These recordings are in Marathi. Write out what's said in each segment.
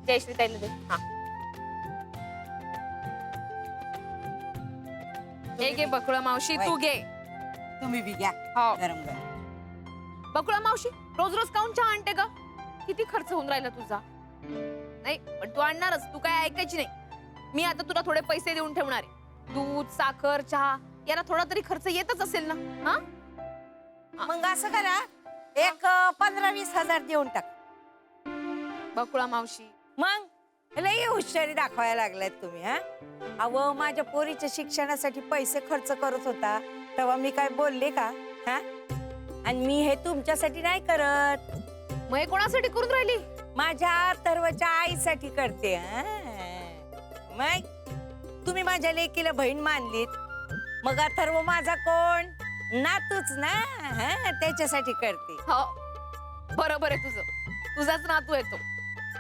जयश्री ताईला दे. हा हे घे बकुळा मावशी, तू घे. तुम्ही बी घ्या हो. गरम गरम. बकुळा मावशी रोज रोज काऊन चहा आणते ग? किती खर्च होऊन राहिला तुझा. नाही पण तू आणणारच, तू काय ऐकायची नाही. मी आता तुला थोडे पैसे देऊन ठेवणार आहे. दूध, साखर, चहा याला थोडा तरी खर्च येतच असेल ना. हा मग असं करा, एक 15-20 हजार देऊन टाक. बकुळा मावशी, मग लई हुशारी दाखवायला लागलाय तुम्ही. हा अहो, माझ्या पोरीच्या शिक्षणासाठी पैसे खर्च करत होता तेव्हा मी काय बोलले का? हा आणि मी हे तुमच्यासाठी नाही करत, मग हे कोणासाठी करून राहिली? माझ्या अथर्वच्या आईसाठी करते. मग तुम्ही माझ्या लेकीला बहीण मानलीत, मग अथर्व माझा कोण? नातूच ना. त्याच्यासाठी करते. हो बरोबर आहे तुझं, तुझाच नातू आहे तो.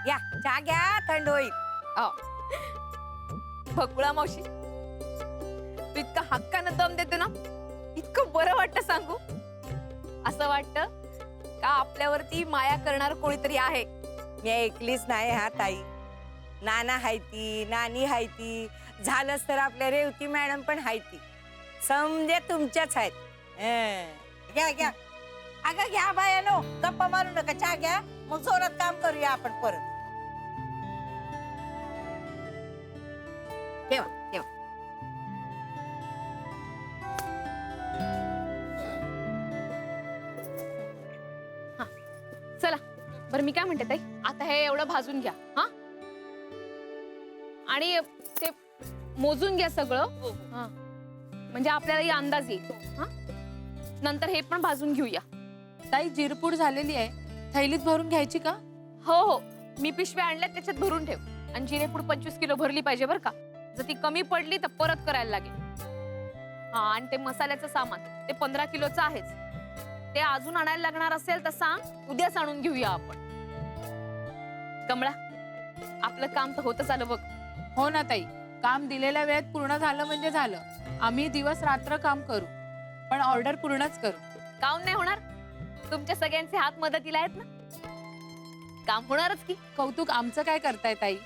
या चहा घ्या, थंड होईल. बकुळा मावशी, तू इतका हक्कानं दम देते ना, इतकं बरं वाटतं सांगू. असं वाटतं का आपल्यावरती माया करणार कोणीतरी आहे. मी ऐकलीच नाही हा ताई. नाना हायती, नानी हायती, झालंच तर आपल्या रेवती मॅडम पण हायती. समजे तुमच्याच आहेत. घ्या घ्या. अगं घ्या बायानो, गप्पा मारू नका, चहा घ्या. मग जोरात काम करूया आपण परत. ठेवा ठेवा. चला बरं, मी काय म्हणते ताई, आता हे एवढं भाजून घ्या. हा आणि ते मोजून घ्या सगळं. हा म्हणजे आपल्यालाही अंदाज येईल. हा नंतर हे पण भाजून घेऊया. ताई, जिरपूड झालेली आहे, थैलीत भरून घ्यायची का? हो हो, मी पिशव्या आणल्या, त्याच्यात भरून ठेव. आणि जिरेपूड 25 किलो भरली पाहिजे बरं का. जर ती कमी पडली तर परत करायला लागेल. हा आणि ते मसाल्याचं सामान ते 15 किलोचं आहेच. ते अजून आणायला लागणार असेल तर सांग, उद्याच आणून घेऊया आपण. कमळा, आपलं काम तर होतच आलं बघ. हो ना ताई, काम दिलेल्या वेळेत पूर्ण झालं म्हणजे झालं. आम्ही दिवस रात्र काम करू, पण ऑर्डर पूर्णच करू. काऊन नाही होणार? तुमच्या सगळ्यांचे हात मदतीला आहेत ना, काम होणारच की. कौतुक आमचं काय करताय ताई?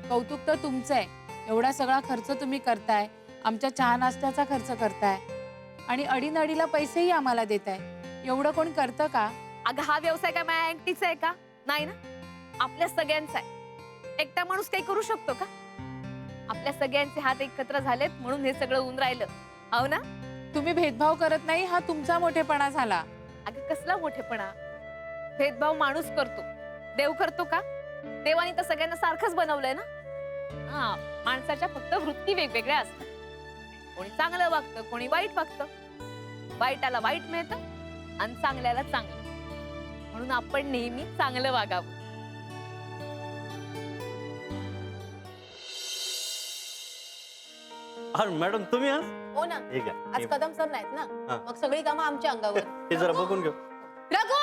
कौतुक तर तुमचं आहे. एवढा सगळा खर्च तुम्ही करताय, आमच्या चहा नाश्त्याचा खर्च करताय आणि अडीनडीला पैसेही आम्हाला देताय. एवढं कोण करतं का? अगं, हा व्यवसाय काय माझ्या एकटीचा आहे का? नाही ना, आपल्या सगळ्यांचा आहे. एकटा माणूस काही करू शकतो का? आपल्या सगळ्यांचे हात एकत्र झालेत म्हणून हे सगळं होऊन राहिलं. हो ना? तुम्ही भेदभाव करत नाही, हा तुमचा मोठेपणा झाला. अगं, कसला मोठेपणा? भेदभाव माणूस करतो, देव करतो का? देवानी तर सगळ्यांना सारखंच बनवलंय ना. हा, माणसाच्या फक्त वृत्ती वेगवेगळ्या असतात. कोणी चांगलं वागतं, कोणी वाईट वागतं. वाईटाला वाईट मिळतं आणि चांगल्याला चांगलं. म्हणून आपण नेहमी चांगलं वागावं. अरे मॅडम, तुम्ही आज हो ना, ठीक आहे. आज कदम सर नाहीत ना, हा. मग सगळी कामं आमच्या अंगावर. हे जरा बघून घेऊ. रघु,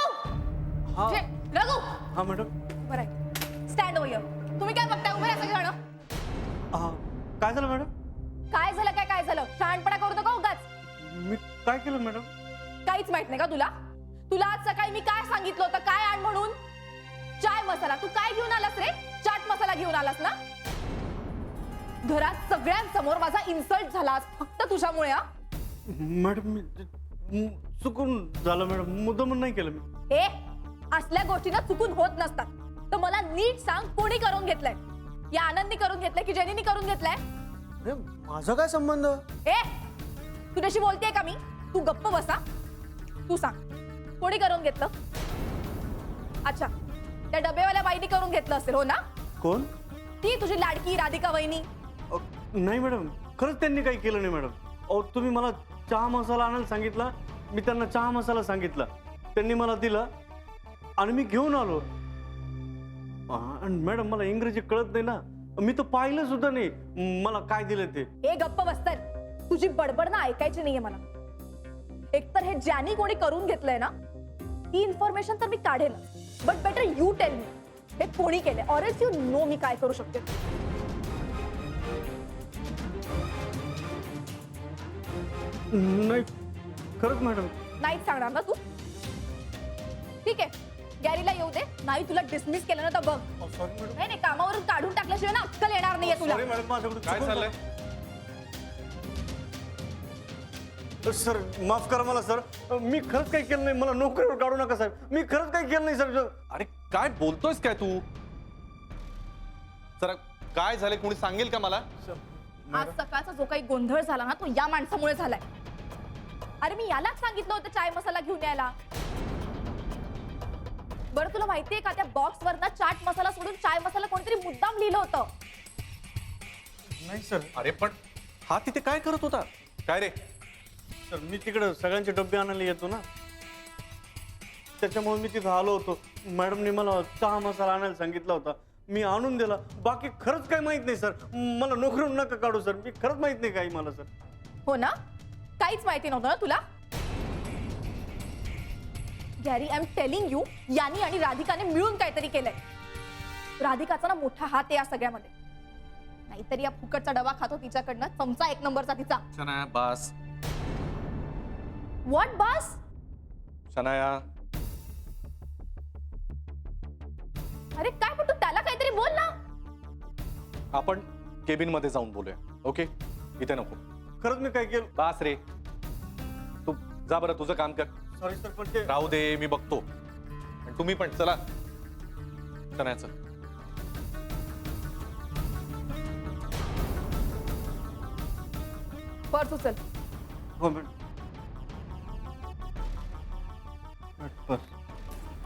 हा रघु, हा मॅडम. बरं आहे, स्टँड ओव्हर. तुम्ही काय बघताय? उभे राहा सगळेजण. हा, काय झालं मॅडम? काय झालं? काय झालं? शहाणपणा करू नका उगाच. मी काय केलं मॅडम? काहीच माहित नाही का तुला? तुला आज सकाळी मी काय सांगितलं होतं, काय आण म्हणून? चाय मसाला. तू काय घेऊन आलास रे? चाट मसाला घेऊन आलास ना? घरात सगळ्यांसमोर माझा इन्सल्ट झाला आज फक्त तुझ्यामुळे. मॅडम, मी चुकून झालं मॅडम, मुद्दाम नाही केलं मी. हे असल्या गोष्टींना चुकून होत नसतात. तर मला नीट सांग, कोणी करून घेतलंय? या आनंदी करून घेतलंय की जेनीनी करून घेतलंय? अरे माझा काय संबंध? ए, तुझ्याशी बोलतेय का मी? तू गप्प बसा. तू सांग, कोणी करून घेतलं? अच्छा, त्या डबेवाल्या बाईनी करून घेतलं असेल, हो ना? कोण? ती तुझी लाडकी राधिका वहिनी. नाही मॅडम, खरंच त्यांनी काही केलं नाही मॅडम. अहो, तुम्ही मला चहा मसाला आणायला सांगितला, मी त्यांना चहा मसाला सांगितला, त्यांनी मला दिला आणि मी घेऊन आलो. आणि मॅडम, मला इंग्रजी कळत नाही ना, मी तर पाहिलं सुद्धा नाही मला काय दिलं ते. हे गप्प बसताय. तुझी बडबड ना ऐकायची नाहीये मला. एकतर हे ज्यानी कोणी करून घेतलंय ना, ती इन्फॉर्मेशन तर मी काढेन, but better you tell me हे कोणी केलंय, ऑर एल्स यू नो मी काय करू शकते. नाही, खरंच मॅडम. नाहीच सांगणार ना तू? ठीक आहे, गॅरीला येऊ दे. नाही तुला डिसमिस केलं ना तर बघ. Sorry madam. नाही कामावरून नाहीये तुला. सॉरी मॅडम, माझ्याकडून काय चुकून झालंय? सर माफ करा मला सर, मी खरंच काही केलं नाही. मला नोकरीवर काढू नका साहेब, मी खरंच काही केलं नाही सर. अरे काय बोलतोयस काय तू? जरा काय झालंय कोणी सांगेल का मला? आज सकाळचा जो काही गोंधळ झाला ना तो या माणसामुळे झालाय. अरे मी यालाच सांगितलं होतं चाय मसाला घेऊन यायला. बरं तुला माहितीये का त्या बॉक्स वर ना चाट मसाला सोडून चाय मसाला कोणतरी मुद्दाम लिहिलं होतं. नाही सर. अरे पण हा तिथे काय करत होता? काय रे? सर मी तिकडे सगळ्यांचे डबे आणायला येतो ना, त्याच्यामुळे मी तिथं आलो होतो. मॅडमने मला चहा मसाला आणायला सांगितला होता, मी आणून दिला. बाकी खरंच काही माहित नाही सर. मला नोकरीवरून नका काढू सर, मी खरंच माहित नाही काही मला सर. हो ना, काहीच माहिती नव्हतं ना तुला. Gary I am telling you, यानी आणि राधिकाने मिळून काहीतरी केलंय. राधिकाचा ना मोठा हात आहे या सगळ्यामध्ये. नाहीतरी या फुकटचा डबा खातो तिच्याकडनं, चमचा एक नंबरचा तिचा. शनाया बास. व्हॉट बास? शनाया अरे काय पण तू त्याला काहीतरी बोल ना. आपण केबिन मध्ये जाऊन बोलूया, ओके? इथे नको. खरंच मी काय केलं? बास रे, तू जा बरं तुझं काम कर. सॉरी सर, पण ते राहू दे, मी बघतो. आणि तुम्ही पण चला. शनाया चल. पर्स उचल. हो मॅडम.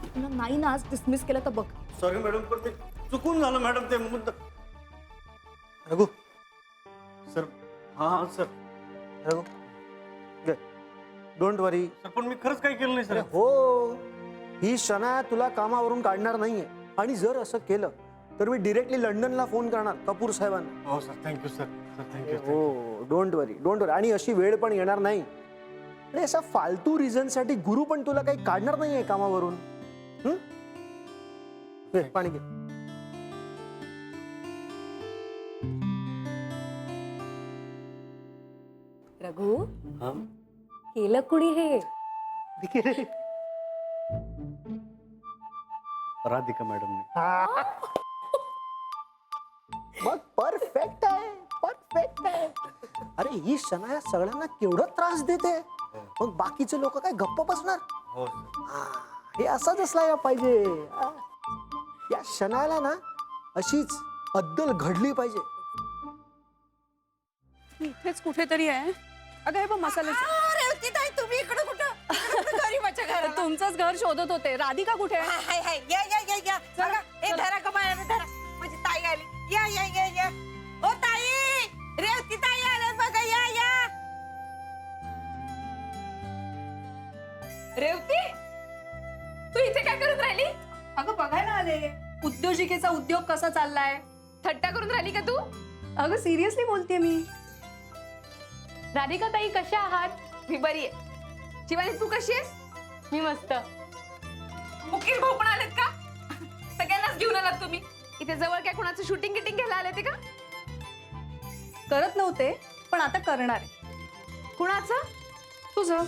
तुला नाही ना आज डिसमिस केलं तर बघ. सॉरी मॅडम, पण ते चुकून झालं मॅडम, ते मुद्दा. रघु सर हा sir. Raghu don't worry. Sir पण मी खरंच काही केलं नाही अरे सर. हो, ही शनाया तुला कामावरून काढणार नाहीये. आणि जर असं केलं तर मी डिरेक्टली लंडनला फोन करणार कपूर साहेबांना. हो sir, thank you sir. Sir thank you. हो, डोंट वरी डोंट वरी. आणि अशी वेळ पण येणार नाही. आणि असा फालतू रिझन साठी गुरु पण तुला काही काढणार नाहीये कामावरून. पाणी घे. रघु केलं कुणी हे? राधिका मॅडमने. मग परफेक्ट आहे, परफेक्ट आहे. अरे ही शनाया सगळ्यांना केवढं त्रास देते, मग बाकीचे लोक काय गप्प बसणार? हो सर. हा, हे असंच असला पाहिजे. हा. या शनायाला ना अशीच अद्दल घडली पाहिजे. इथेच कुठेतरी आहे. अगं हे बघ मसाल्याचं. रेवतीताई, तुम्ही इकडं कुठं घरी माझ्या घरात? तुमचंच घर शोधत होते. राधिका कुठे आहे? हाय हाय, या या या या. बघा, ए धरा का बाहेर धरा. माझी ताई आली. या या या या. ओ ताई, रेवतीताई आल्या बघा, या या. रेवती, तू इथे काय करत राहिली? अगं बघायला आले उद्योजिकेचा उद्योग कसा चाललाय. थट्टा करून राहिली का तू? अगं सिरियसली बोलते मी. राधिका ताई कशा आहात? मी बरी आहे. शिवानी तू कशी आहेस? मी मस्त. मुकीर भाऊ पण आलेत का? सगळ्यांनाच घेऊन आलात तुम्ही? इथे जवळ काय कोणाचं शूटिंग गिटिंग घ्यायला आले ते का? करत नव्हते पण आता करणार आहे. कुणाचं? तुझं.